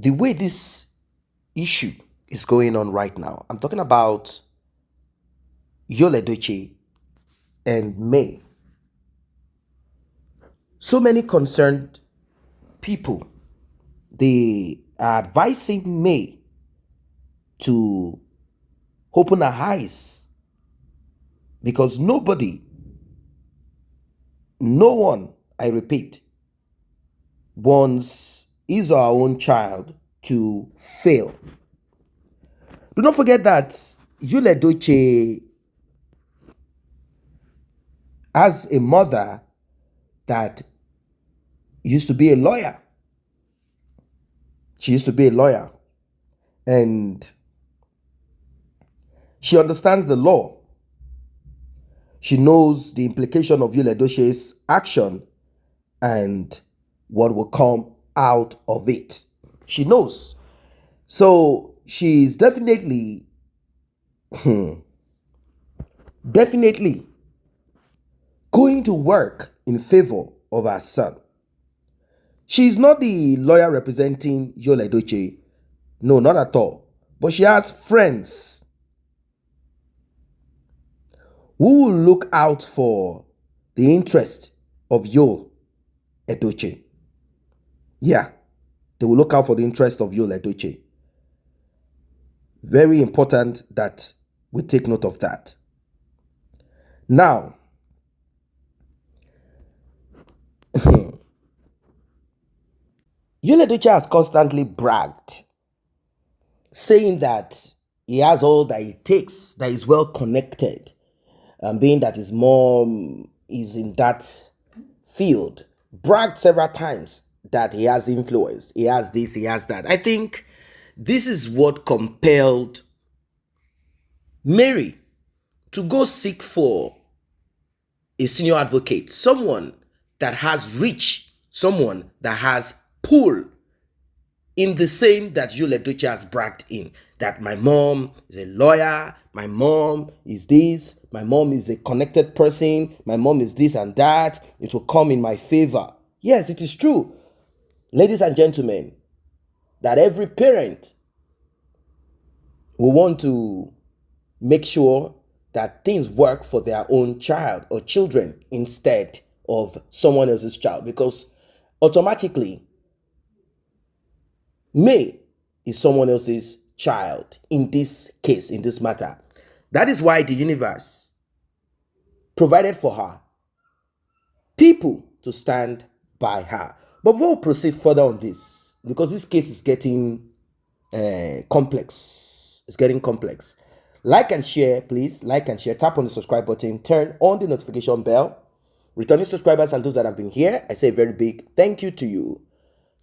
the way this issue is going on right now, I'm talking about Edochie and May. So many concerned people, they are advising May to open her eyes because nobody, no one, I repeat, wants his or her own child to fail. Do not forget that Edochie has a mother that used to be a lawyer. She used to be a lawyer and she understands the law. She knows the implication of Edochie's action and what will come out of it. She knows. So she's definitely going to work in favor of her son. She's not the lawyer representing Edochie. No, not at all. But she has friends who will look out for the interest of Edochie. Yeah, they will look out for the interest of Edochie. Very important that we take note of that. Now, Edochie has constantly bragged, saying that he has all that it takes, that he's well connected, and being that his mom is in that field, bragged several times that he has influence, he has this, he has that. I think this is what compelled Mary to go seek for a senior advocate, someone that has reach, someone that has pull in the same that Edochie has bragged in, that my mom is a lawyer, my mom is this, my mom is a connected person, my mom is this and that, it will come in my favor. Yes, it is true, ladies and gentlemen, that every parent will want to make sure that things work for their own child or children instead of someone else's child, because automatically May is someone else's child in this case, in this matter. That is why the universe provided for her people to stand by her. But before we proceed further on this, because this case is getting complex, it's getting complex. Like and share, please. Like and share. Tap on the subscribe button. Turn on the notification bell. Returning subscribers and those that have been here, I say a very big thank you to you.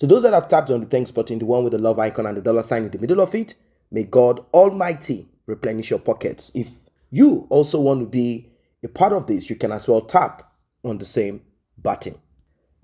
To those that have tapped on the thanks button, the one with the love icon and the dollar sign in the middle of it, may God Almighty replenish your pockets. If you also want to be a part of this, you can as well tap on the same button.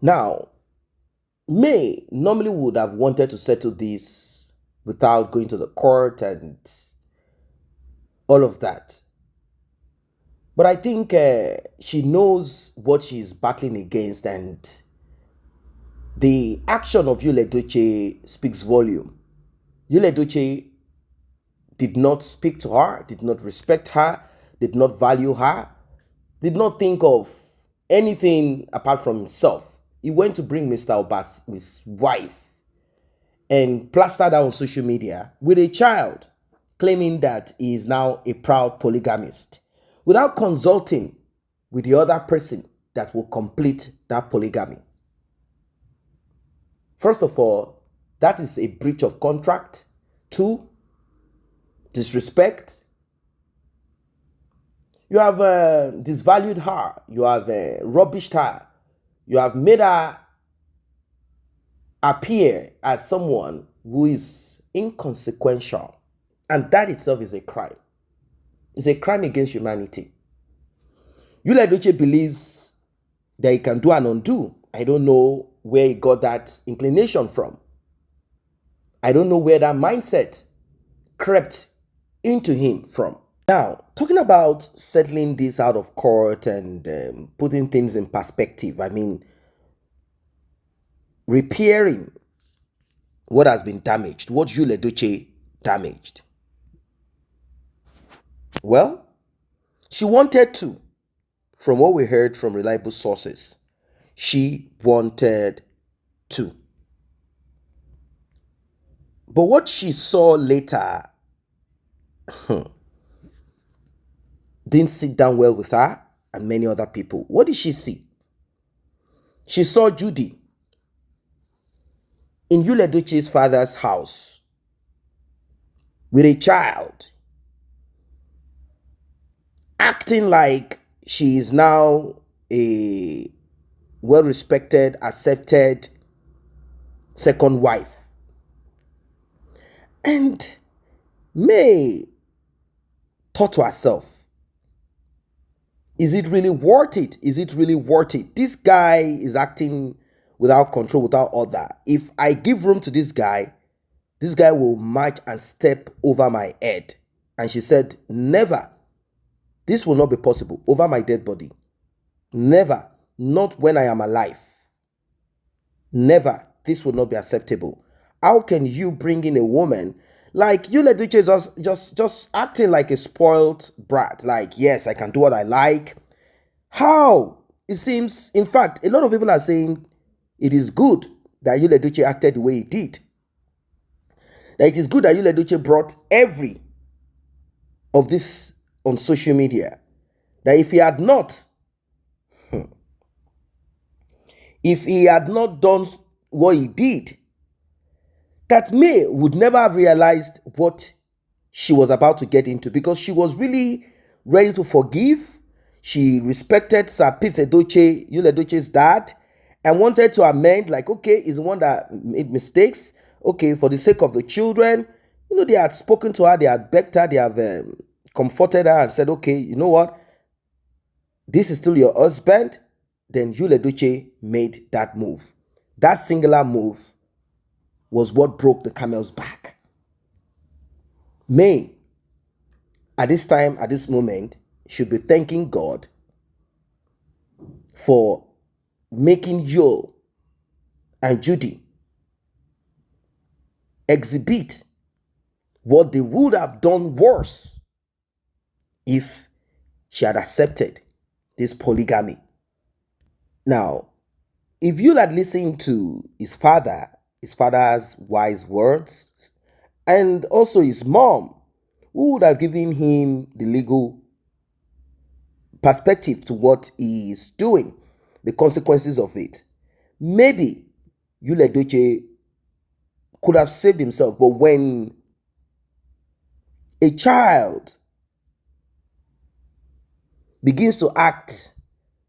Now, May normally would have wanted to settle this without going to the court and all of that. But I think she knows what she's battling against, and the action of Edochie speaks volume. Edochie did not speak to her, did not respect her, did not value her, did not think of anything apart from himself. He went to bring Mr. Obas, his wife, and plastered her on social media with a child, claiming that he is now a proud polygamist, without consulting with the other person that will complete that polygamy. First of all, that is a breach of contract. 2, disrespect. You have disvalued her. You have rubbished her. You have made her appear as someone who is inconsequential. And that itself is a crime. It's a crime against humanity. Edochie believes that he can do and undo. I don't know where he got that inclination from. I don't know where that mindset crept into him from. Now, talking about settling this out of court and putting things in perspective, I mean, repairing What has been damaged? What Yul Edochie damaged? Well, she wanted to, from what we heard from reliable sources, she wanted to. But what she saw later didn't sit down well with her and many other people. What did she see? She saw Judy in Yul Edochie's father's house with a child, acting like she is now a well-respected, accepted second wife. And May thought to herself, is it really worth it? Is it really worth it? This guy is acting without control, without order. If I give room to this guy will march and step over my head. And she said, never. This will not be possible over my dead body. Never. Not when I am alive. Never. This will not be acceptable. How can you bring in a woman like Yul Edochie is just acting like a spoiled brat? Like, yes, I can do what I like. How? It seems, in fact, a lot of people are saying it is good that Yul Edochie acted the way he did. That it is good that Yul Edochie brought every of this on social media. That if he had not done what he did, that May would never have realized what she was about to get into, because she was really ready to forgive. She respected Sir Pete Edochie, Yul Edochie's dad, and wanted to amend, like, okay, he's the one that made mistakes. Okay, for the sake of the children, they had spoken to her, they had begged her, they have comforted her and said, okay, you know what? This is still your husband. Then Yul Edochie made that move. That singular move was what broke the camel's back. May, at this time, at this moment, should be thanking God for making Yul and Judy exhibit what they would have done worse if she had accepted this polygamy. Now, if Yul had listened to his father's wise words, and also his mom, who would have given him the legal perspective to what he is doing, the consequences of it, maybe Yul Edochie could have saved himself. But when a child begins to act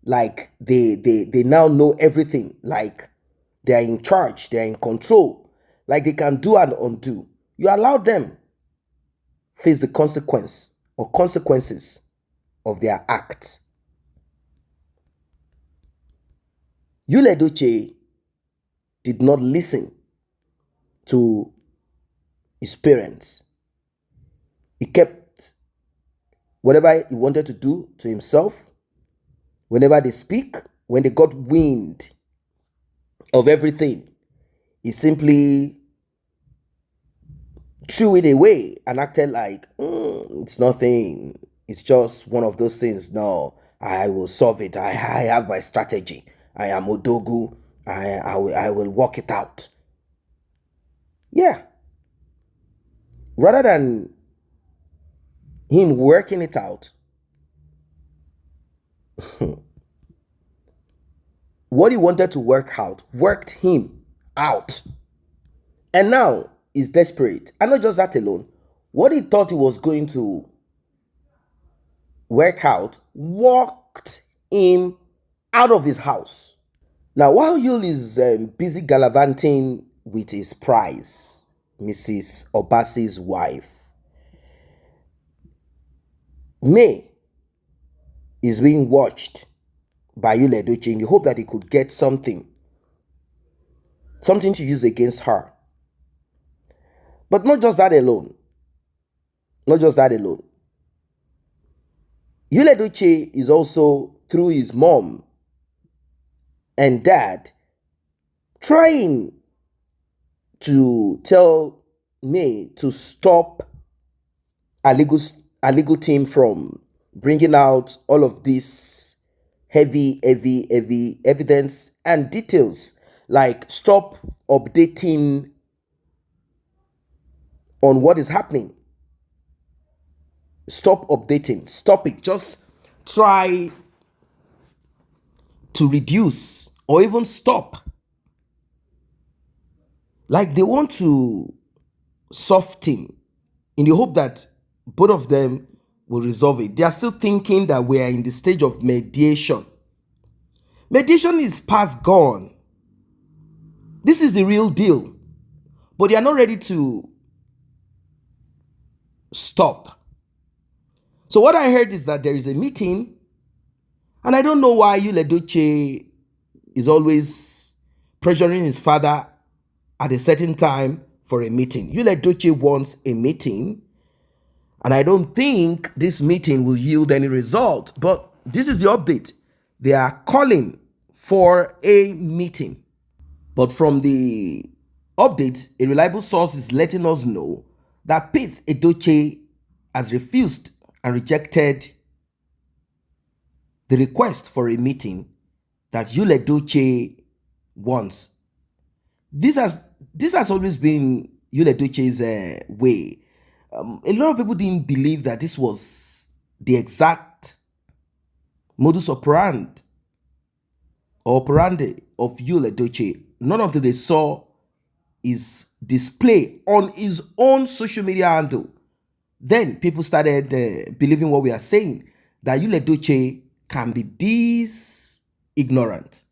like they now know everything, like they are in charge, they are in control, like they can do and undo, you allow them face the consequence or consequences of their act. Yul Edochie did not listen to his parents. He kept whatever he wanted to do to himself. Whenever they speak, when they got wind of everything, he simply threw it away and acted like, it's nothing. It's just one of those things. No, I will solve it. I have my strategy. I am Odogu. I will work it out. Yeah. Rather than him working it out, what he wanted to work out worked him out. And now he's desperate. And not just that alone. What he thought he was going to work out walked him out of his house. Now, while Yul is busy gallivanting with his prize, Mrs. Obasi's wife, May is being watched by Yul Edochie in the hope that he could get something to use against her. But not just that alone. Not just that alone. Yul Edochie is also, through his mom and dad, trying to tell me to stop a legal team from bringing out all of this heavy evidence and details. Like, stop updating on what is happening. Stop updating. Stop it. Just try to reduce or even stop. Like, they want to soften in the hope that both of them will resolve it. They are still thinking that we are in the stage of mediation. Mediation is past gone. This is the real deal. But they are not ready to stop. So what I heard is that there is a meeting, and I don't know why Edochie is always pressuring his father at a certain time for a meeting. Edochie wants a meeting, and I don't think this meeting will yield any result. But this is the update. They are calling for a meeting. But from the update, a reliable source is letting us know that Edochie has refused and rejected the request for a meeting that Edochie wants. This has always been Edochie's way. A lot of people didn't believe that this was the exact modus operandi of Edochie. Not until they saw his display on his own social media handle, then people started believing what we are saying, that Edochie can be this ignorant.